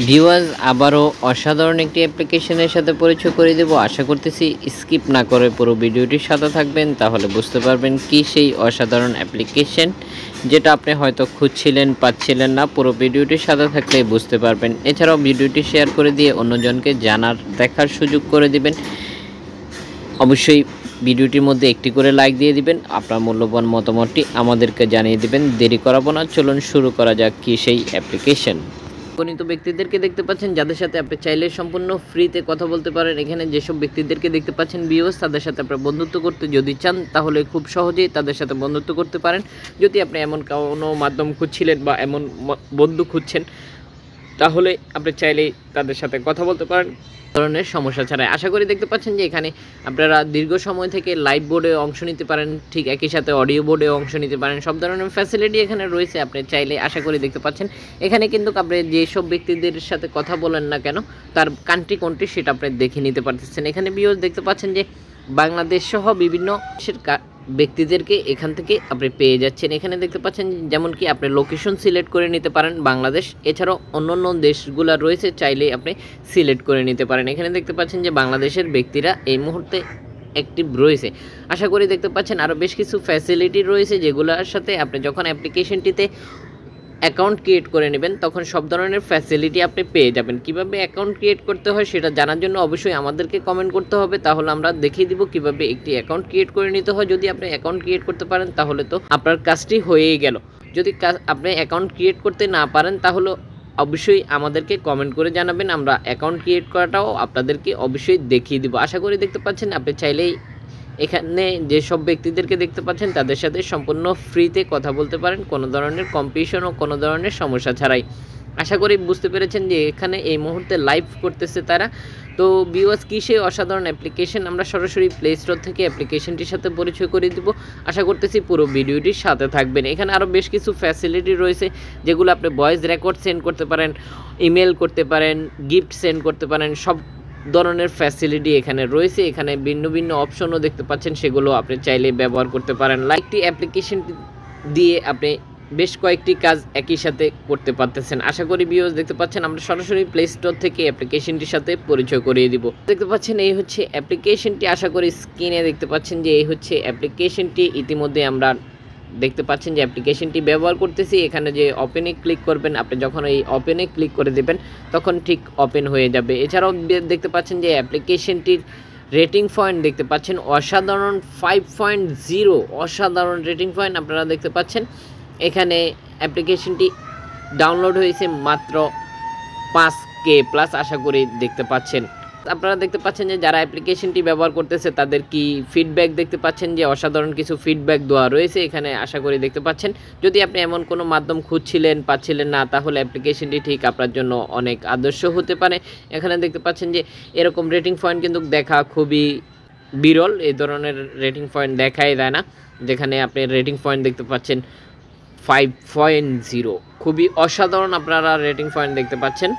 Viewers আবারও অসাধারণ একটি অ্যাপ্লিকেশনের সাথে পরিচয় করে দেব। আশা করতেছি স্কিপ না করে পুরো ভিডিওটির সাথে থাকবেন, তাহলে বুঝতে পারবেন কি সেই অসাধারণ অ্যাপ্লিকেশন যেটা আপনি হয়তো খুঁজছিলেন পাচ্ছিলেন না। পুরো ভিডিওটির সাথে থাকলে বুঝতে পারবেন। এছাড়াও ভিডিওটি শেয়ার করে দিয়ে অন্যজনকে জানার দেখার সুযোগ করে দিবেন। অবশ্যই ভিডিওটির মধ্যে একটি করে লাইক দিয়ে দিবেন, আপনার মূল্যবান মতামতটি আমাদেরকে জানিয়ে দিবেন। দেরি করাবো না, চলুন শুরু করা যাক কি সেই অ্যাপ্লিকেশন। গণিত ব্যক্তিদেরকে দেখতে পাচ্ছেন যাদের সাথে আপনি চাইলে সম্পূর্ণ ফ্রিতে কথা বলতে পারেন। এখানে যেসব ব্যক্তিদেরকে দেখতে পাচ্ছেন ভিউয়ার্স, তাদের সাথে আপনার বন্ধুত্ব করতে যদি চান তাহলে খুব সহজেই তাদের সাথে বন্ধুত্ব করতে পারেন। যদি আপনি এমন কোনো মাধ্যম খুঁজছিলেন বা এমন বন্ধু খুঁজছেন, তাহলে আপনি চাইলেই তাদের সাথে কথা বলতে পারেন ধরনের সমস্যা ছাড়াই। আশা করি দেখতে পাচ্ছেন যে এখানে আপনারা দীর্ঘ সময় থেকে লাইভ বোর্ডে অংশ নিতে পারেন, ঠিক একই সাথে অডিও বোর্ডে অংশ নিতে পারেন। সব ধরনের ফ্যাসিলিটি এখানে রয়েছে, আপনি চাইলে আশা করি দেখতে পাচ্ছেন। এখানে কিন্তু আপনি যেসব ব্যক্তিদের সাথে কথা বলেন না কেন তার কান্ট্রি কোনটি সেটা আপনি দেখে নিতে পারতেছেন। এখানে ভিউয়ার্স দেখতে পাচ্ছেন যে বাংলাদেশ সহ বিভিন্ন দেশের ব্যক্তিদেরকে এখান থেকে আপনি পেয়ে যাচ্ছেন। এখানে দেখতে পাচ্ছেন যেমন কি আপনি লোকেশন সিলেক্ট করে নিতে পারেন বাংলাদেশ, এছাড়াও অন্যান্য দেশগুলো রয়েছে চাইলেই আপনি সিলেক্ট করে নিতে পারেন। এখানে দেখতে পাচ্ছেন যে বাংলাদেশের ব্যক্তিরা এই মুহূর্তে অ্যাক্টিভ রয়েছে। আশা করি দেখতে পাচ্ছেন আরও বেশ কিছু ফ্যাসিলিটি রয়েছে যেগুলোর সাথে আপনি যখন অ্যাপ্লিকেশনটিতে অ্যাকাউন্ট ক্রিয়েট করে নেবেন তখন সব ধরনের ফ্যাসিলিটি আপনি পেয়ে যাবেন। কিভাবে অ্যাকাউন্ট ক্রিয়েট করতে হয় সেটা জানার জন্য অবশ্যই আমাদেরকে কমেন্ট করতে হবে, তাহলে আমরা দেখিয়ে দিব কিভাবে একটি অ্যাকাউন্ট ক্রিয়েট করে নিতে হয়। যদি আপনি অ্যাকাউন্ট ক্রিয়েট করতে পারেন তাহলে তো আপনার কাজটি হয়েই গেল। যদি আপনি অ্যাকাউন্ট ক্রিয়েট করতে না পারেন তাহলে অবশ্যই আমাদেরকে কমেন্ট করে জানাবেন, আমরা অ্যাকাউন্ট ক্রিয়েট করাটাও আপনাদেরকে অবশ্যই দেখিয়ে দিব। আশা করি দেখতে পাচ্ছেন আপনি চাইলেই এখানে যেসব ব্যক্তিদেরকে দেখতে পাচ্ছেন তাদের সাথে সম্পূর্ণ ফ্রিতে কথা বলতে পারেন, কোনো ধরনের কম্পিটিশন ও কোনো ধরনের সমস্যা ছাড়াই। আশা করি বুঝতে পেরেছেন যে এখানে এই মুহূর্তে লাইভ করতেছে তারা। তো ভিউয়ার্স কি সেই অসাধারণ অ্যাপ্লিকেশন, আমরা সরাসরি প্লে স্টোর থেকে অ্যাপ্লিকেশনটির সাথে পরিচয় করে দিব। আশা করতেছি পুরো ভিডিওটির সাথে থাকবেন। এখানে আরও বেশ কিছু ফ্যাসিলিটি রয়েছে যেগুলো আপনি ভয়েস রেকর্ড সেন্ড করতে পারেন, ইমেল করতে পারেন, গিফট সেন্ড করতে পারেন, সব ধরনের ফ্যাসিলিটি এখানে রয়েছে। এখানে ভিন্ন ভিন্ন অপশনও দেখতে পাচ্ছেন, সেগুলো আপনি চাইলে ব্যবহার করতে পারেন। একটি অ্যাপ্লিকেশন দিয়ে আপনি বেশ কয়েকটি কাজ একই সাথে করতে পারতেছেন। আশা করি ভিউয়ার্স দেখতে পাচ্ছেন আমরা সরাসরি প্লে স্টোর থেকে অ্যাপ্লিকেশনটির সাথে পরিচয় করিয়ে দিব। দেখতে পাচ্ছেন এই হচ্ছে অ্যাপ্লিকেশনটি, আশা করি স্ক্রিনে দেখতে পাচ্ছেন যে এই হচ্ছে অ্যাপ্লিকেশনটি। ইতিমধ্যে আমরা দেখতে পাচ্ছেন যে অ্যাপ্লিকেশনটি ব্যবহার করতেছি। এখানে যে ওপেনে ক্লিক করবেন, আপনি যখন এই ওপেনে ক্লিক করে দেবেন তখন ঠিক ওপেন হয়ে যাবে। এছাড়াও দেখতে পাচ্ছেন যে অ্যাপ্লিকেশনটির রেটিং পয়েন্ট দেখতে পাচ্ছেন অসাধারণ 5.0, অসাধারণ রেটিং পয়েন্ট আপনারা দেখতে পাচ্ছেন। এখানে অ্যাপ্লিকেশনটি ডাউনলোড হয়েছে মাত্র 5K প্লাস, আশা করি দেখতে পাচ্ছেন। আপনারা দেখতে পাচ্ছেন যে যারা অ্যাপ্লিকেশনটি ব্যবহার করতেছে তাদের কি ফিডব্যাক দেখতে পাচ্ছেন যে অসাধারণ কিছু ফিডব্যাক দেওয়া রয়েছে এখানে, আশা করি দেখতে পাচ্ছেন। যদি আপনি এমন কোনো মাধ্যম খুঁজছিলেন পাচ্ছিলেন না তাহলে অ্যাপ্লিকেশনটি ঠিক আপনার জন্য অনেক আদর্শ হতে পারে। এখানে দেখতে পাচ্ছেন যে এরকম রেটিং পয়েন্ট কিন্তু দেখা খুবই বিরল, এই ধরনের রেটিং পয়েন্ট দেখাই যায় না, যেখানে আপনি রেটিং পয়েন্ট দেখতে পাচ্ছেন 5.0, খুবই অসাধারণ আপনারা রেটিং পয়েন্ট দেখতে পাচ্ছেন।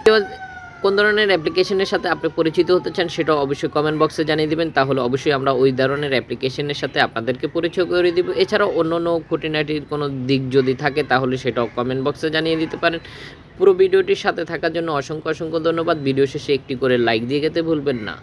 কোন ধরনের অ্যাপ্লিকেশনের সাথে আপনি পরিচিত হতে চান সেটাও অবশ্যই কমেন্ট বক্সে জানিয়ে দিবেন, তাহলে অবশ্যই আমরা ওই ধরনের অ্যাপ্লিকেশনের সাথে আপনাদেরকে পরিচয় করে দিব। এছাড়াও অন্য খুঁটিনাটির কোনো দিক যদি থাকে তাহলে সেটাও কমেন্ট বক্সে জানিয়ে দিতে পারেন। পুরো ভিডিওটির সাথে থাকার জন্য অসংখ্য ধন্যবাদ। ভিডিও শেষে একটি করে লাইক দিয়ে যেতে ভুলবেন না।